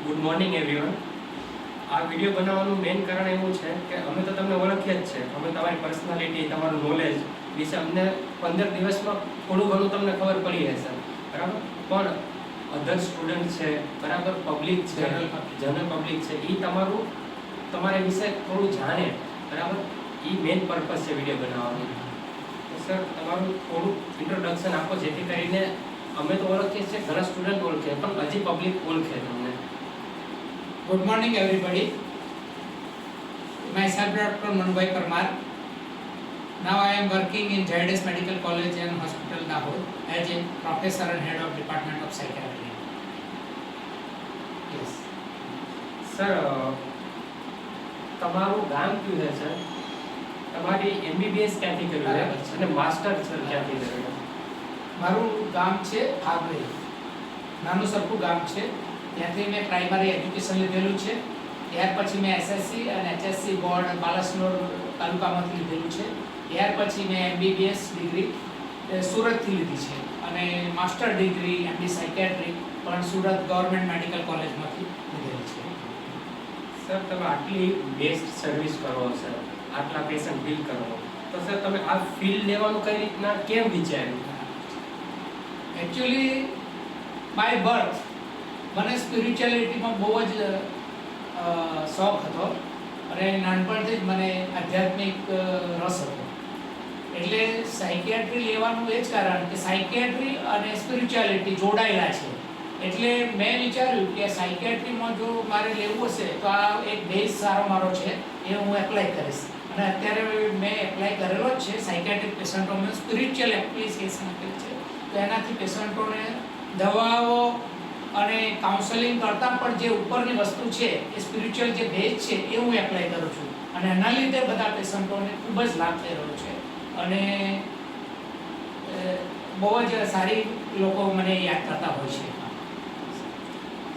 Good morning everyone. આ video બનાવવાનું main કારણ એવું છે કે અમે તો તમને ઓળખીએ જ છે, અમે તમારી પર્સનાલિટી, તમારું નોલેજ વિશે અમને 15 દિવસમાં થોડું ઘણું તમને ખબર પડી હશે, બરાબર. પણ અધર સ્ટુડન્ટ છે, બરાબર, પબ્લિક છે, જનરલ પબ્લિક છે, એ તમારા વિશે થોડું જાણે, બરાબર. એ મેઇન પર્પઝ છે વિડીયો બનાવવાનું. તો સર, તમારું થોડું ઇન્ટ્રોડક્શન આપો, જેથી કરીને અમે તો ઓળખીએ છીએ, ઘણા સ્ટુડન્ટ ઓળખે, પણ હજી પબ્લિક ઓળખે તમને. Good morning everybody. Myself Dr. Manubhai Parmar. Now I am working in JDS Medical College and Hospital Dahod as a professor and head of Department of Psychiatry. Yes. Sir, તમારું ગામ કયું છે sir? તમારી MBBS ક્યાંથી કર્યું છે અને master sir ક્યાંથી કર્યું? મારું ગામ છે ફાગવે, નાનું સરખું ગામ છે. ત્યાંથી મેં પ્રાઇમરી એજ્યુકેશન લીધેલું છે. ત્યાર પછી મેં SSC અને HSC બોર્ડ બાલાસનોર તાલુકામાંથી લીધેલું છે. ત્યાર પછી મેં MBBS ડિગ્રી સુરતથી લીધી છે અને માસ્ટર ડિગ્રી MD સાયકિયાટ્રી પણ સુરત ગવર્મેન્ટ મેડિકલ કોલેજમાંથી લીધેલી છે. સર, તમે આટલી બેસ્ટ સર્વિસ કરો, સર આટલા પેશન્ટ ડીલ કરો, તો સર તમે આ ફીલ્ડ લેવાનું કઈ રીતના કેમ વિચાર્યું? એકચ્યુઅલી બાય બર્થ મને સ્પિરિચ્યુઆલિટીમાં બહુ જ શોખ હતો અને નાનપણથી જ મને આધ્યાત્મિક રસ હતો. એટલે સાયકિયાટ્રી લેવાનું એ જ કારણ કે સાયકિયાટ્રી અને સ્પિરિચ્યુઆલિટી જોડાયેલા છે. એટલે મેં વિચાર્યું કે સાયકિયાટ્રીમાં જો મારે લેવું હશે તો આ એક બેઝ સારો મારો છે, એ હું એપ્લાય કરીશ. અને અત્યારે મેં એપ્લાય કરેલો જ છે. સાયકિયાટ્રિક પેશન્ટોને સ્પિરિચ્યુઅલ એપ્લિકેશન આપેલી છે, તો એનાથી પેશન્ટોને દવાઓ અને કાઉન્સેલિંગ કરતાં પણ જે ઉપરની વસ્તુ છે એ સ્પિરિચ્યુઅલ જે બેઝ છે એ હું એપ્લાય કરું છું અને એના લીધે બધા પેશન્ટોને ખૂબ જ લાભ થઈ રહ્યો છે અને બહુ જ સારી લોકો મને યાદ કરતા હોય છે.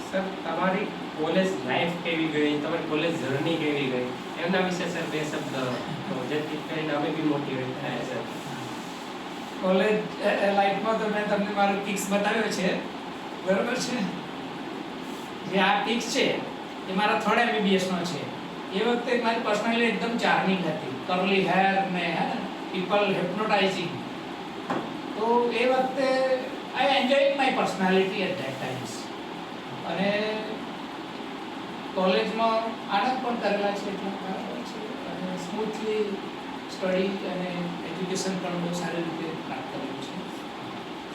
સર, તમારી કોલેજ લાઈફ કેવી ગઈ, તમારી કોલેજ જર્ની કેવી ગઈ, એમના વિશે સર બે શબ્દ, જેથી કરીને અમે બી મોટિવેટ થાય. સર, કોલેજ લાઈફમાં તો મેં તમને મારો પિક્સ બતાવ્યો છે, બરાબર છે. જે આ પિક્સ છે એ મારા 3rd MBBS નો છે. એ વખતે મારી પર્સનાલિટી એકદમ ચાર્મિંગ હતી, કર્લી હેર ને પીપલ હિપ્નોટાઇઝિંગ. તો એ વખતે I enjoying my personality at that times. અને કોલેજમાં આનંદ પણ કરેલા છે, એટલા બરાબર છે. અને સ્મૂથલી સ્ટડી અને એજ્યુકેશન પણ બહુ સારી રીતે પ્રાપ્ત કર્યું છે.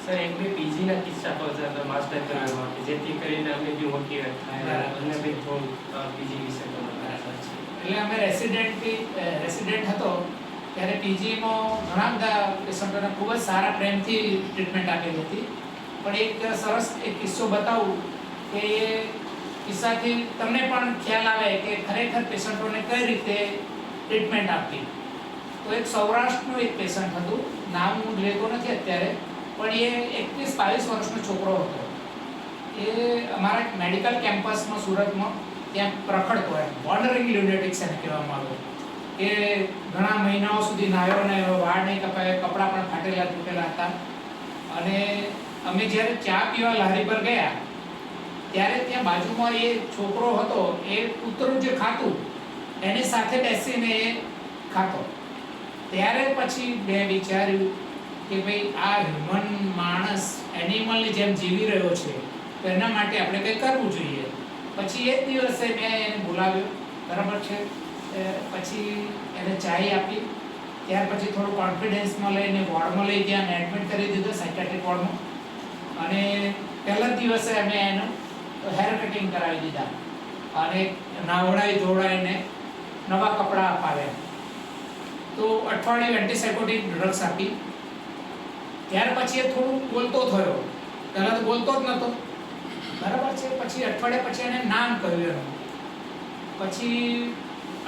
સર, એક બે પીજીના કિસ્સા તો સર માસ્ટર કરવામાં, જેથી કરીને અમે બી મોટિવેટ થાય અને બી થોડું પીજી વિશે પણ બરાબર છે. એટલે અમે રેસિડેન્ટ હતો ત્યારે પીજીમાં ઘણા બધા પેશન્ટોને ખૂબ જ સારા પ્રેમથી ટ્રીટમેન્ટ આપેલી હતી. પણ એક સરસ એક કિસ્સો બતાવું કે એ કિસ્સાથી તમને પણ ખ્યાલ આવે કે ખરેખર પેશન્ટોને કઈ રીતે ટ્રીટમેન્ટ આપવી. તો એક સૌરાષ્ટ્રનું એક પેશન્ટ હતું, નામ હું લેતો નથી અત્યારે, પણ એ 21-22 વર્ષનો છોકરો હતો. એ અમારા મેડિકલ કેમ્પસમાં સુરતમાં ત્યાં પ્રખડતો હોય, વોન્ડરિંગ લ્યુનેટિક્સ એને કહેવામાં આવે. એ ઘણા મહિનાઓ સુધી નાયો ને વાળ નહીં કપાય, કપડાં પણ ફાટેલા તૂટેલા હતા. અને અમે જ્યારે ચા પીવા લારી પર ગયા ત્યારે ત્યાં બાજુમાં એ છોકરો હતો, એ કૂતરું જે ખાતું એની સાથે બેસીને એ ખાતો. ત્યારે પછી મેં વિચાર્યું કે ભાઈ આ હ્યુમન માણસ એનિમલની જેમ જીવી રહ્યો છે, તો એના માટે આપણે કંઈ કરવું જોઈએ. પછી એ જ દિવસે મેં એને બોલાવ્યો, બરાબર છે. પછી એને ચાય આપી. ત્યાર પછી થોડું કોન્ફિડન્સમાં લઈને વોર્ડમાં લઈ ગયા અને એડમિટ કરી દીધો સાયકિયાટ્રિક વોર્ડમાં. અને પહેલા જ દિવસે અમે એનું હેર કટિંગ કરાવી દીધા અને નાવડાવી ધોવડાવીને નવા કપડાં અપાવ્યા. તો અઠવાડિયું એન્ટીસાયકોટિક ડ્રગ્સ આપી. ત્યાર પછી એ થોડું બોલતો થયો. પહેલાં તો બોલતો જ નહોતો, બરાબર છે. પછી અઠવાડિયા પછી એને નામ કહ્યું એનું. પછી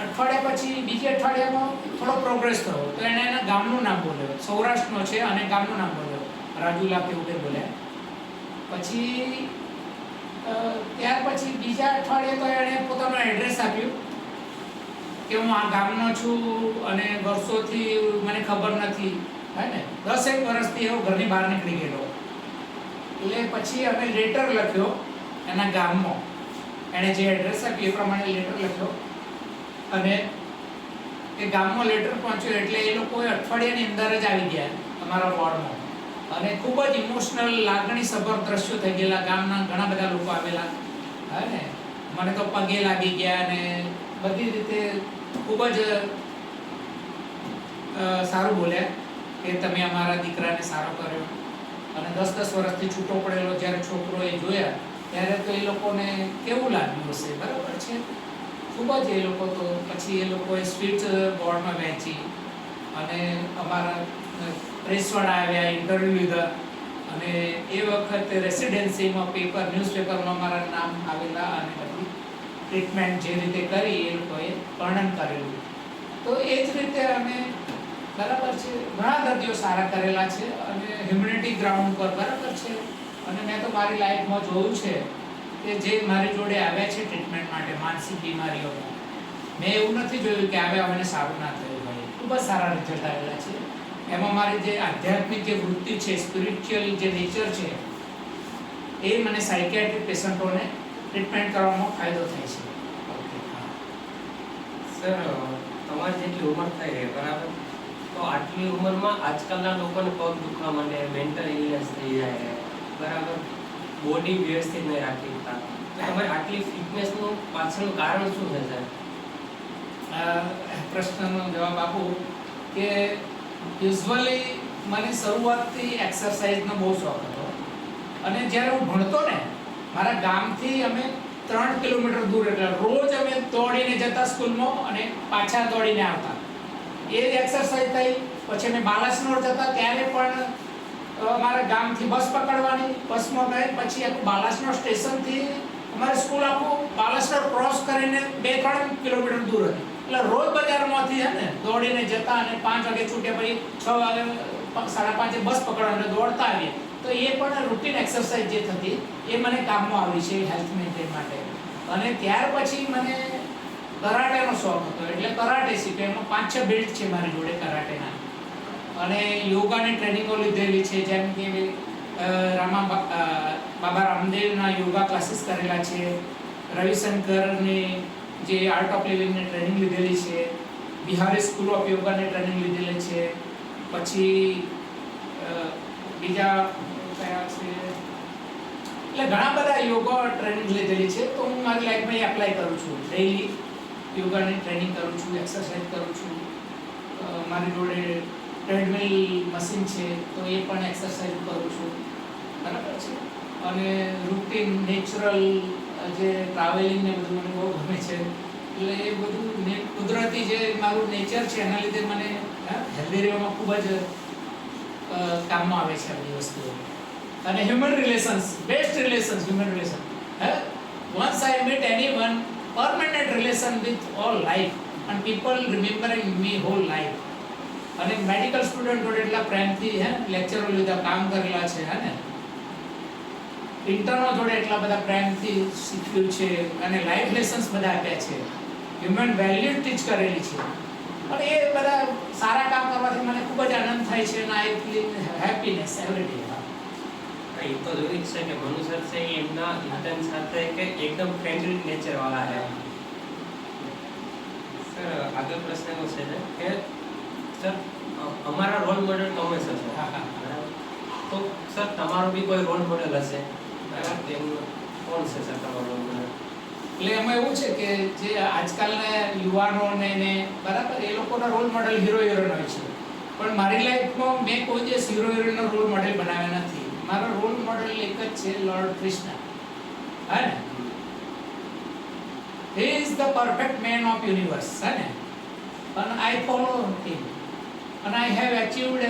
અઠવાડિયા પછી બીજા અઠવાડિયામાં થોડો પ્રોગ્રેસ થયો, તો એણે એના ગામનું નામ બોલ્યો. સૌરાષ્ટ્રનો છે અને ગામનું નામ બોલ્યો, રાજુલા કે એવું બોલ્યા. પછી ત્યાર પછી બીજા અઠવાડિયે તો એણે પોતાનું એડ્રેસ આપ્યું કે હું આ ગામનો છું અને વર્ષોથી મને ખબર નથી, હે ને. 10 વર્ષથી એવો ઘરની બહાર નીકળી ગયેલો. એટલે પછી અમે લેટર લખ્યો એના ગામમાં એણે જે એડ્રેસ આપ્યું એ પ્રમાણે લેટર લખ્યો અને એ ગામમાં લેટર પહોંચ્યો એટલે એ લોકોએ અઠવાડિયાની અંદર જ આવી ગયા અમારા વોર્ડમાં અને ખૂબ જ ઇમોશનલ લાગણીસભર દ્રશ્યો થઈ ગયેલા. ગામના ઘણા બધા લોકો આવેલા અને મને તો પગે લાગી ગયા અને બધી રીતે ખૂબ જ સારું બોલ્યા કે તમે અમારા દીકરાને સારો કર્યો. અને 10-10 વર્ષથી છૂટો પડેલો જ્યારે છોકરો એ જોયા ત્યારે તો એ લોકોને કેવું લાગ્યું હશે, બરાબર છે. ખૂબ જ એ લોકો તો પછી એ લોકોએ સ્વીટ બોર્ડમાં વહેંચી અને અમારા પ્રેસવાળા આવ્યા, ઇન્ટરવ્યૂ લીધા અને એ વખતે રેસિડેન્સીમાં ન્યૂઝપેપરમાં અમારા નામ આવેલા અને બધી ટ્રીટમેન્ટ જે રીતે કરી એ લોકોએ વર્ણન કરેલું. તો એ જ રીતે અમે બરાબર છે ઘણા દર્દીઓ સારા કરેલા છે અને હ્યુમેનિટી ગ્રાઉન્ડ પર બરાબર છે. અને મેં તો મારી લાઈફમાં જોયું છે કે જે મારી જોડે આવ્યા છે ટ્રીટમેન્ટ માટે માનસિક બીમારીઓમાં, મેં એવું નથી જોયું કે આવ્યા મને સારું ના થયું ભાઈ, ખૂબ જ સારા રિઝલ્ટ આવેલા છે. એમાં મારી જે આધ્યાત્મિક જે વૃત્તિ છે, સ્પિરિચ્યુઅલ જે નેચર છે એ મને સાયકિયાટ્રિક પેશન્ટોને ટ્રીટમેન્ટ કરવામાં ફાયદો થાય છે. સર તમારી જેટલી ઉંમર થઈ રહી બરાબર, તો આટલી ઉંમરમાં આજકાલના લોકોને પગ દુખવા માંડે, મેન્ટલ ઇલનેસ થઈ જાય બરાબર, બોડી વ્યવસ્થિત નહીં રાખી શકતા, તો તમારી આટલી ફિટનેસનું પાછળનું કારણ શું છે સર? પ્રશ્નનો જવાબ આપું કે યુઝ્યુઅલી મને શરૂઆતથી એક્સરસાઇઝનો બહુ શોખ હતો અને જ્યારે હું ભણતો ને મારા ગામથી અમે 3 કિલોમીટર દૂર, એટલે રોજ અમે દોડીને જતા સ્કૂલમાં અને પાછા દોડીને આવતા. એ જ એક્સરસાઇઝ થઈ. પછી અમે બાલાસનોર જતા ત્યારે પણ અમારા ગામથી બસ પકડવાની, બસમાં ગઈ પછી આખું બાલાસનોર સ્ટેશનથી અમારી સ્કૂલ આખું બાલાસનોર ક્રોસ કરીને 2-3 કિલોમીટર દૂર હતી. એટલે રોજ બજારમાંથી છે ને દોડીને જતા અને 5 વાગે છૂટ્યા પછી 6 વાગે 5:30 બસ પકડવા દોડતા આવીએ. તો એ પણ રૂટીન એક્સરસાઇઝ જે થતી એ મને કામમાં આવી છે હેલ્થ મેન્ટેન માટે. અને ત્યાર પછી મને કરાટેનો શોખ હતો એટલે કરાટે શીખ્યો. એમાં 5-6 બેલ્ટ છે મારી જોડે કરાટેના. અને યોગાની ટ્રેનિંગો લીધેલી છે, જેમ કે બાબા રામદેવના યોગા ક્લાસીસ કરેલા છે, રવિશંકરની જે આર્ટ ઓફ લિવિંગની ટ્રેનિંગ લીધેલી છે, બિહારી સ્કૂલ ઓફ યોગાની ટ્રેનિંગ લીધેલી છે, પછી બીજા કયા છે એટલે ઘણા બધા યોગા ટ્રેનિંગ લીધેલી છે. તો હું મારી લાઈફમાં એ એપ્લાય કરું છું. ડેઈલી યોગાની ટ્રેનિંગ કરું છું, એક્સરસાઇઝ કરું છું. મારી જોડે ટ્રેડમિલ મશીન છે તો એ પણ એક્સરસાઇઝ કરું છું, બરાબર છે. અને રૂટીન નેચરલ જે ટ્રાવેલિંગ ને બધું મને બહુ ગમે છે. એટલે એ બધું કુદરતી જે મારું નેચર છે એના લીધે મને હેલ્ધી રહેવામાં ખૂબ જ કામમાં આવે છે આ બધી વસ્તુઓ. અને human relations, best relations, human relation. Once I met anyone, permanent relation with all life and people remembering me whole life. અને મેડિકલ સ્ટુડન્ટ જોડે એટલા પ્રેમથી લેક્ચરો લીધા, કામ કરેલા છે ને ઇન્ટર્નો જોડે એટલા બધા પ્રેમથી શીખ્યું છે અને લાઈફ લેસન્સ બધા આપ્યા છે, હ્યુમન વેલ્યુ ટીચ કરેલી છે. અને એ બધા સારા કામ કરવાથી મને ખૂબ જ આનંદ થાય છે અને I feel happiness every day. એ તો જોઈ છે કે મનુષ્ય છે એમના ઇન્ટર્ન સાથે કે એકદમ ફ્રેન્ડલી નેચર વાળા છે. સર આગળ પ્રશ્ન એવો છે ને કે સર અમારા રોલ મોડેલ તમે સર છે, તો સર તમારો બી કોઈ રોલ મોડેલ હશે બરાબર, એમનું કોણ છે સર તમારો રોલ મોડેલ? એટલે એમાં એવું છે કે જે આજકાલના યુવાનોને ને બરાબર એ લોકોના રોલ મોડેલ હીરો હિરોઈન હોય છે, પણ મારી લાઈફમાં મેં કોઈ દિવસ હીરો હિરોઈનનો રોલ મોડેલ બનાવ્યા નથી. મારો રોલ મોડેલ એક જ છે, લોર્ડ કૃષ્ણ. હે ને, he is the perfect man of universe, है ना, and I follow him and I have achieved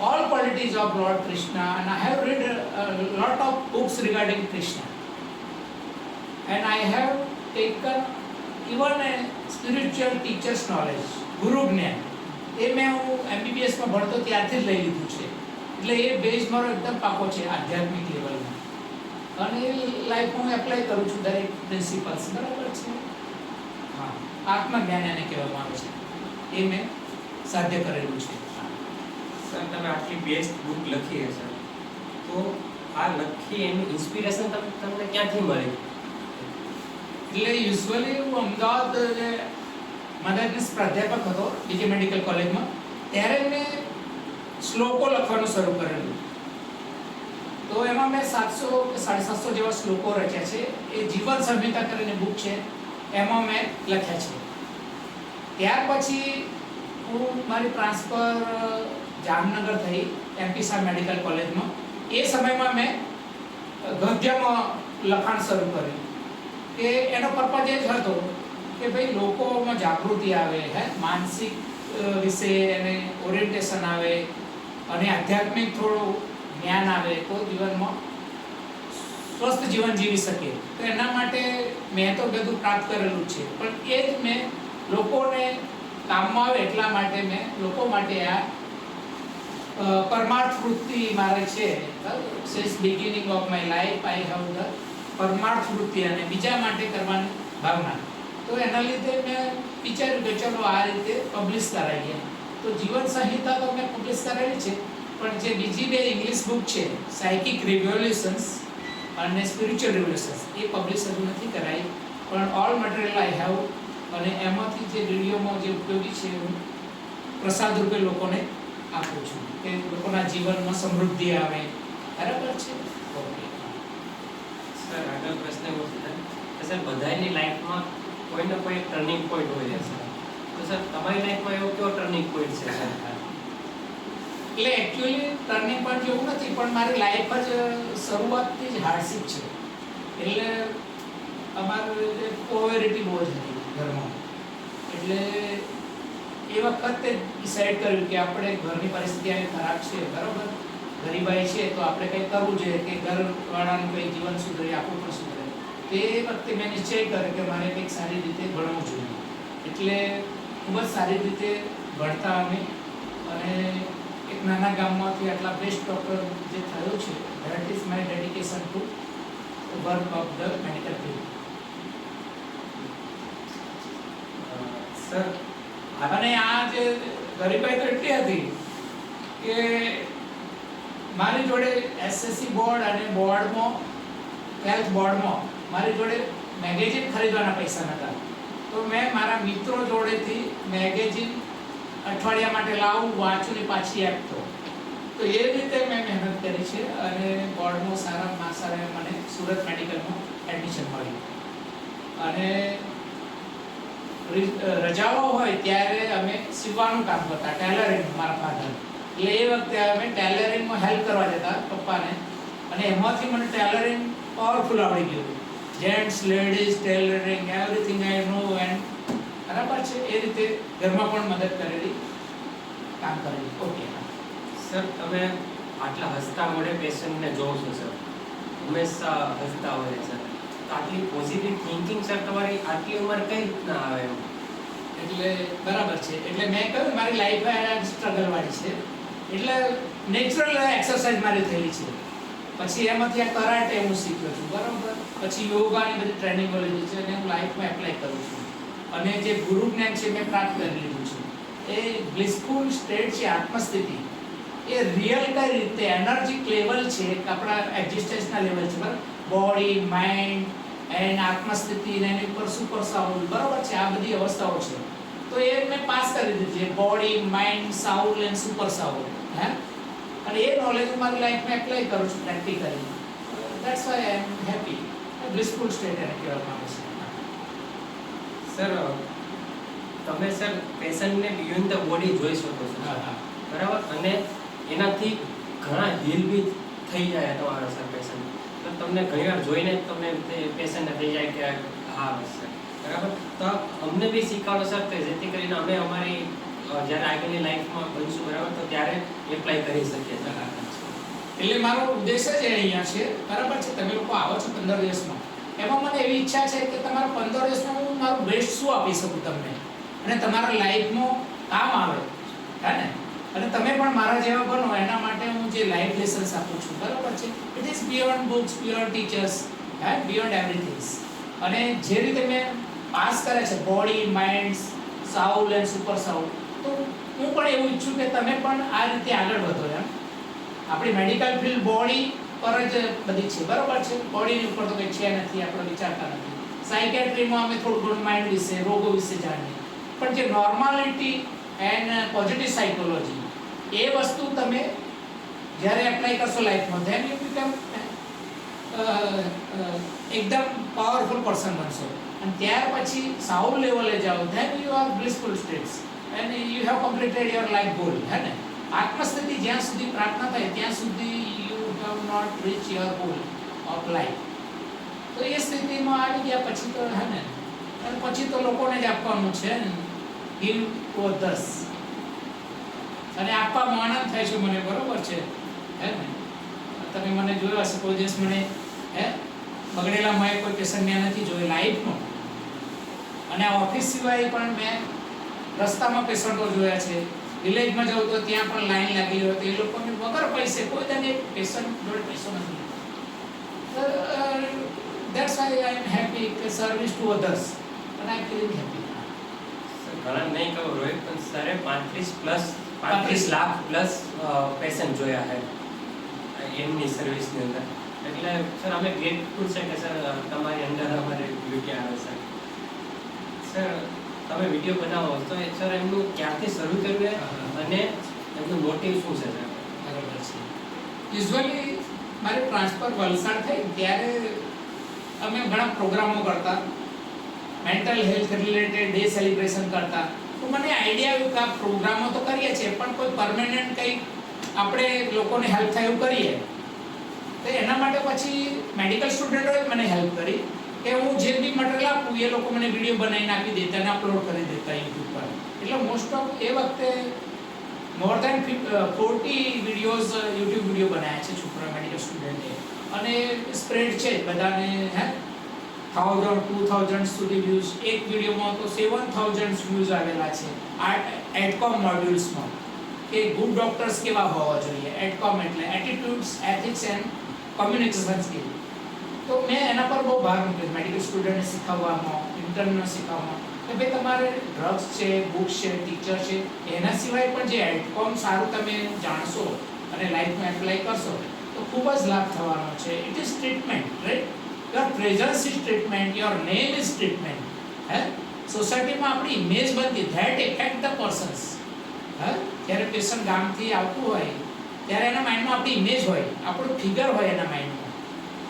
all qualities of Lord Krishna and I have read a lot of books regarding Krishna and I have taken even a spiritual teacher's knowledge, ગુરુ જ્ઞાન એ મેં હું MBBSમાં ભણતો ત્યારથી જ લઈ લીધું છે. એટલે એ બેઝ મારો એકદમ પાકો છે આધ્યાત્મિક લેવલમાં અને એ લાઈફમાં હું એપ્લાય કરું છું દરેક પ્રિન્સિપલ્સ, બરાબર છે. હા, આત્મજ્ઞાન એને કહેવામાં આવે છે, એ મેં સાધ્ય કરેલું છે. સર તમે આટલી બેસ્ટ બુક લખી હશે તો આ લખી એનું ઇન્સ્પિરેશન તમને ક્યાંથી મળી? એટલે યુઝ્યુઅલી હું અમદાવાદ જે મદદનીશ પ્રાધ્યાપક હતો બીકે મેડિકલ કોલેજમાં, ત્યારે મેં શ્લોકો લખવાનું શરૂ કરેલું. તો એમાં મેં 700 કે 750 જેવા શ્લોકો રચ્યા છે. એ જીવન સંહિતા કરીને બુક છે, એમાં મેં લખ્યા છે. ત્યાર પછી હું મારી ટ્રાન્સફર જામનગર થઈ એમપી શાહ મેડિકલ કોલેજમાં. એ સમયમાં મેં ગદ્યમાં લખાણ શરૂ કર્યું. કે એનો પર્પઝ એ જ હતો કે ભાઈ લોકોમાં જાગૃતિ આવે, માનસિક વિશે એને ઓરિએન્ટેશન આવે અને આધ્યાત્મિક થોડું જ્ઞાન આવે તો જીવનમાં સ્વસ્થ જીવન જીવી શકે. તો એના માટે મેં તો બધું પ્રાપ્ત કરેલું જ છે, પણ એ જ મેં લોકોને કામમાં આવે એટલા માટે મેં લોકો માટે આ પરમાર્થ વૃત્તિ મારે છે. Since beginning of my life I have the પરમાર્થ વૃત્તિ અને બીજા માટે કરવાની ભાવના. તો એના લીધે મેં વિચાર્યું કે ચલો આ રીતે પબ્લિશ કરાવીએ. તો જીવન સંહિતા તો મેં પબ્લિશ કરેલી છે, પણ જે બીજી બે ઇંગ્લિશ બુક છે, સાયકિક રિવોલ્યુશન્સ અને સ્પિરિચ્યુઅલ રિવોલ્યુશન્સ, એ પબ્લિશ હજુ નથી કરાઈ. પણ ઓલ મટીરિયલ આઈ હેવ, અને એમાંથી જે વિડીયોમાં જે ઉપયોગી છે હું પ્રસાદ રૂપે લોકોને આપું છું કે લોકોના જીવનમાં સમૃદ્ધિ આવે. બરાબર છે? ઓકે સર, આગળ પ્રશ્ન એવો છે કે સર બધાની લાઈફમાં કોઈ ને કોઈ ટર્નિંગ પોઈન્ટ હોય છે. તો સર તમારી લાઈફમાં એવો કેવો ટર્નિંગ પોઈન્ટ છે સર? એટલે એકચ્યુઅલી ટર્નિંગ પોઈન્ટ જેવું નથી, પણ મારી લાઈફ જ શરૂઆતથી જ હાર્ડશિપ છે. એટલે અમારું પોવર્ટી બહુ જ હતી ઘરમાં. એટલે એ વખતે ડિસાઈડ કર્યું કે આપણે ઘરની પરિસ્થિતિ આવી ખરાબ છે, બરાબર, ગરીબાઈ છે, તો આપણે કંઈક કરવું જોઈએ કે ઘરવાળાનું કંઈ જીવન સુધરે, આપણું પણ સુધરે. તે વખતે મેં નિશ્ચય કર્યો કે મારે કંઈક સારી રીતે ભણવું જોઈએ. એટલે ખૂબ જ સારી રીતે ભણતા અમે, અને એક નાના ગામમાંથી આટલા બેસ્ટ ડૉક્ટર જે થયો છે, that is my dedication to work of the medical field. Sir, અને આ જે ગરીબાઈ તો એટલી હતી કે મારી જોડે એસએસસી બોર્ડ અને બોર્ડમાં 12th બોર્ડમાં મારી જોડે મેગેઝિન ખરીદવાના પૈસા નહોતા. તો મેં મારા મિત્રો જોડેથી મેગેઝિન અઠવાડિયા માટે લાવું, વાંચું ને પાછી આપતો. તો એ રીતે મેં મહેનત કરી છે, અને બોર્ડમાં સારા માર્ક્સ આવ્યા, મને સુરત મેડિકલમાં એડમિશન મળ્યું. અને રજાઓ હોય ત્યારે અમે સીવવાનું કામ કરતા, ટેલરિંગ, મારા ફાધર. એટલે એ વખતે અમે ટેલરિંગમાં હેલ્પ કરવા જતા પપ્પાને, અને એમાંથી મને ટેલરિંગ પાવરફુલ આવડી ગયું. Gents, ladies tailoring, everything I know. And બરાબર છે, એ રીતે ઘરમાં પણ મદદ કરેલી, કામ કરેલી. ઓકે સર, તમે આટલા હસતા મોઢે પેશન્ટને જોવો છો સર, હંમેશા હસતા હોય સર, તો આટલી પોઝિટિવ થિંકિંગ સર તમારી આટલી ઉંમર કઈ રીતના આવે એમ? એટલે બરાબર છે. એટલે મેં કહ્યું મારી લાઈફ સ્ટ્રગલ વાળી છે, એટલે નેચરલ એક્સરસાઇઝ મારી થયેલી છે. પછી એમાંથી આ કરાટે હું શીખ્યો છું, બરાબર. પછી યોગાની બધી ટ્રેનિંગો લીધી છે, અને હું લાઈફમાં એપ્લાય કરું છું. અને જે ગુરુ જ્ઞાન છે મેં પ્રાપ્ત કરી લીધું છે. એ બ્લિસફુલ સ્ટેટ છે, આત્મસ્થિતિ, એ રિયલ કઈ રીતે એનર્જી લેવલ છે, આપણા એક્ઝિસ્ટન્સના લેવલ છે, બરાબર. બોડી, માઇન્ડ એન્ડ આત્મસ્થિતિ, એની ઉપર સુપર સાઉલ, બરાબર છે. આ બધી અવસ્થાઓ છે. તો એ મેં પાસ કરી દીધી છે, body, mind, soul and super soul. અને એ નોલેજ હું મારી લાઈફમાં એપ્લાય કરું છું practically. That's why I am happy. Blissful state એને કહેવામાં આવે છે. સર, તમે સર પેશન્ટને બિયોન્ડ ધ બોડી જોઈ શકો છો, બરાબર, અને એનાથી ઘણા હીલ બી થઈ જાય તમારા સર પેશન્ટ. તો તમને ઘણીવાર જોઈને જ તમને પેશન્ટને થઈ જાય કે હા સર, બરાબર. તો અમને બી શીખવાડો સર, કે જેથી કરીને અમે અમારી જ્યારે આગળની લાઈફમાં બનશું, બરાબર, તો ત્યારે એપ્લાય કરી શકીએ. એટલે મારો ઉદ્દેશ જ અહીંયા છે, બરાબર છે. તમે લોકો આવો છો 15 દિવસમાં, એમાં મને એવી ઈચ્છા છે કે તમારા 15 દિવસમાં હું મારું બેસ્ટ શું આપી શકું તમને, અને તમારા લાઈફમાં કામ આવે, હે ને. અને તમે પણ મારા જેવા બનો, એના માટે હું જે લાઈફ લેસન્સ આપું છું, બરાબર છે. It is beyond books, beyond teachers, beyond everything. અને જે રીતે મેં પાસ કરે છે body, mind, soul and super soul, તો હું પણ એવું ઈચ્છું કે તમે પણ આ રીતે આગળ વધો. એમ આપણી મેડિકલ ફિલ્ડ બોડી પર જ બધી છે, બરાબર છે. બોડીની ઉપર તો કંઈ છે નથી, આપણે વિચારતા નથી. સાયકેટ્રીમાં અમે થોડું ઘણું માઇન્ડ વિશે રોગો વિશે જાણીએ, પણ જે નોર્માલિટી એન્ડ પોઝિટિવ સાયકોલોજી એ વસ્તુ તમે જ્યારે એપ્લાય કરશો લાઈફમાં ધેન યુ બીકમ એકદમ પાવરફુલ પર્સન બનશો. અને ત્યાર પછી સાઉલ લેવલે જાઓ then you are blissful states and you have completed your life goal. હે ને, આત્મસ્થિતિ જ્યાં સુધી પ્રાપ્ત ન થાય ત્યાં સુધી you have not reach your goal of life. તો એ સ્થિતિમાં આવી ગયા પછી તો હે ને, અને પછી તો લોકોને જ આપવાનું છે ને, ગીવ ટુ અધર્સ. અને આપવામાં આનંદ થાય છે મને, બરોબર છે હે ને. તમે મને જોયો હશે કોઈ દિવસ મને હે બગડેલા મેં કોઈ પેશન્ટ નથી જોઈ લાઈફમાં. અને આ ઓફિસ સિવાય પણ મેં રસ્તામાં પેશન્ટો જોયા છે. વિલેજમાં જાઉં તો ત્યાં પણ લાઈન લાગી હોય તો એ લોકોને વગર પૈસે કોઈ તને પેશન્ટ જોડે પૈસો નથી. That's why I am happy to service to others and I am feeling happy. ઘણા નહીં કહો રોહિત, પણ સરે 35 લાખ પ્લસ પેશન્ટ જોયા છે એમની સર્વિસની અંદર. એટલે સર અમે ગ્રેટફુલ છે કે સર તમારી અંદર અમારે ડ્યુટી આવે છે. સર તમે વિડીયો બનાવો તો સર એમનું ક્યાંથી શરૂ કર્યું અને એમનું મોટિવ શું છે સર? બરાબર છે. યુઝ્યુઅલી મારે ટ્રાન્સફર વલસાડ થઈ ત્યારે અમે ઘણા પ્રોગ્રામો કરતા, mental health related day celebration કરતા. તો મને આઈડિયા આવ્યું કે આ પ્રોગ્રામો તો કરીએ છીએ પણ કોઈ પરમેનન્ટ કંઈ આપણે લોકોને હેલ્પ થાય એવું કરીએ. તો એના માટે પછી મેડિકલ સ્ટુડન્ટોએ મને હેલ્પ કરી કે હું જે બી મટીરિયલ આપું એ લોકો મને વિડીયો બનાવીને આપી દેતા અને અપલોડ કરી દેતા યુટ્યુબ પર. એટલે મોસ્ટ ઓફ એ વખતે more than 40 videos YouTube video બનાવ્યા છે છોકરા મેડિકલ સ્ટુડન્ટે. અને સ્પ્રેડ છે બધાને હે 1000-2000 સુધી વ્યૂઝ. એક વિડીયોમાં તો 7000 વ્યૂઝ આવેલા છે આ એડકોમ મોડ્યુલ્સમાં કે ગુડ ડોક્ટર્સ કેવા હોવા જોઈએ. એડકોમ એટલે એટીટ્યુડ્સ, એથિક્સ એન્ડ કોમ્યુનિકેશન સ્કિલ. તો મેં એના પર બહુ ભાર મૂક્યો મેડિકલ સ્ટુડન્ટને શીખવવામાં, ઇન્ટર્નને શીખવવામાં કે ભાઈ તમારે ડ્રગ્સ છે, બુક્સ છે, ટીચર છે, એના સિવાય પણ જે એડકોમ સારું તમે જાણશો અને લાઈફમાં એપ્લાય કરશો તો ખૂબ જ લાભ થવાનો છે. It is treatment, right? Your presence is treatment, your name is treatment. હે, સોસાયટીમાં આપણી ઇમેજ બનતી, ધેટ ઇફેક્ટ ધ પર્સન્સ. હે, જ્યારે પેશન્ટ ગામથી આવતું હોય ત્યારે એના માઇન્ડમાં આપણી ઇમેજ હોય, આપણું ફિગર હોય એના માઇન્ડમાં.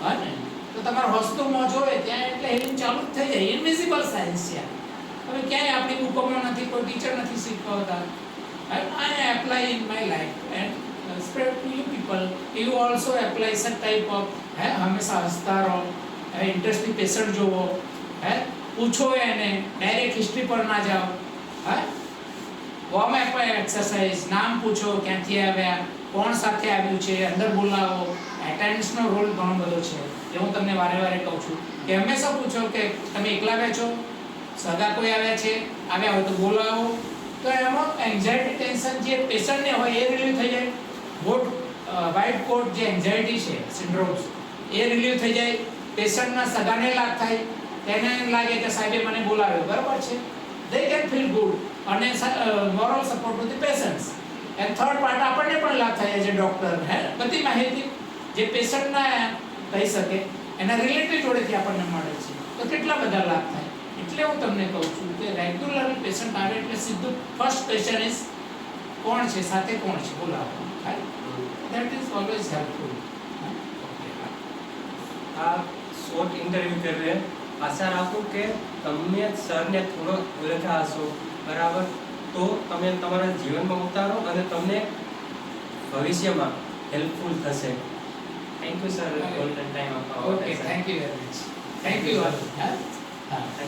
હા ને, તો તમારો હસતો મોજ હોય ત્યાં એટલે હેલિંગ ચાલુ જ થઈ જાય. ઇનવિઝિબલ સાયન્સ છે. હવે ક્યાંય આપણી બુકોમાં નથી, કોઈ ટીચર નથી શીખવતા. I apply in my life and spread to you people. You also apply such type of હે હંમેશા હસતા રહો, ઇન્ટરેસ્ટિંગ પેશન્ટ જોવો, હે પૂછો એને, ડાયરેક્ટ હિસ્ટ્રી પર ના જાઓ. હે વોર્મ અપ એક્સરસાઇઝ, નામ પૂછો, ક્યાંથી આવ્યા, કોણ સાથે આવ્યું છે, અંદર બોલાવો. એટેન્ડન્સનો રોલ ઘણો બધો છે જે હું તમને વારે વારે કહું છું કે હંમેશા પૂછો કે તમે એકલા આવ્યા છો, સગા કોઈ આવ્યા છે, આવ્યા હોય તો બોલાવો. તો એમાં એન્ઝાયટી ટેન્શન જે પેશન્ટને હોય એ રિલીવ થઈ જાય. વ્હાઇટ કોટ જે એન્ઝાયટી છે સિન્ડ્રોમ્સ એ રિલીવ થઈ જાય. પેશન્ટના સગાને લાગ થાય, તેને લાગે કે સાહેબે મને બોલાવ્યો, બરાબર છે. they can feel good અને moral support to the patients. and third part આપણને પણ લાભ થાય એઝ એ ડોક્ટર. હે બધી માહિતી જે પેશન્ટના કહી શકે એના રિલેટિવ જોડેથી આપણને મળે છે તો કેટલા બધા લાભ થાય. એટલે હું તમને કહું છું કે રેગ્યુલર પેશન્ટ આવે એટલે સીધું ફર્સ્ટ ક્વેશ્ચન ઇઝ કોણ છે, સાથે કોણ છે, બોલાવો. That is always helpful. આ શોર્ટ ઇન્ટરવ્યૂ કર્યો. આશા રાખું કે તમે સરને થોડો ઓળખ્યા હશો, બરાબર? તો તમે તમારા જીવનમાં ઉતારો અને તમને ભવિષ્યમાં હેલ્પફુલ થશે. Thank you sir, golden time આપવા. Okay, thank you very much. Thank you all.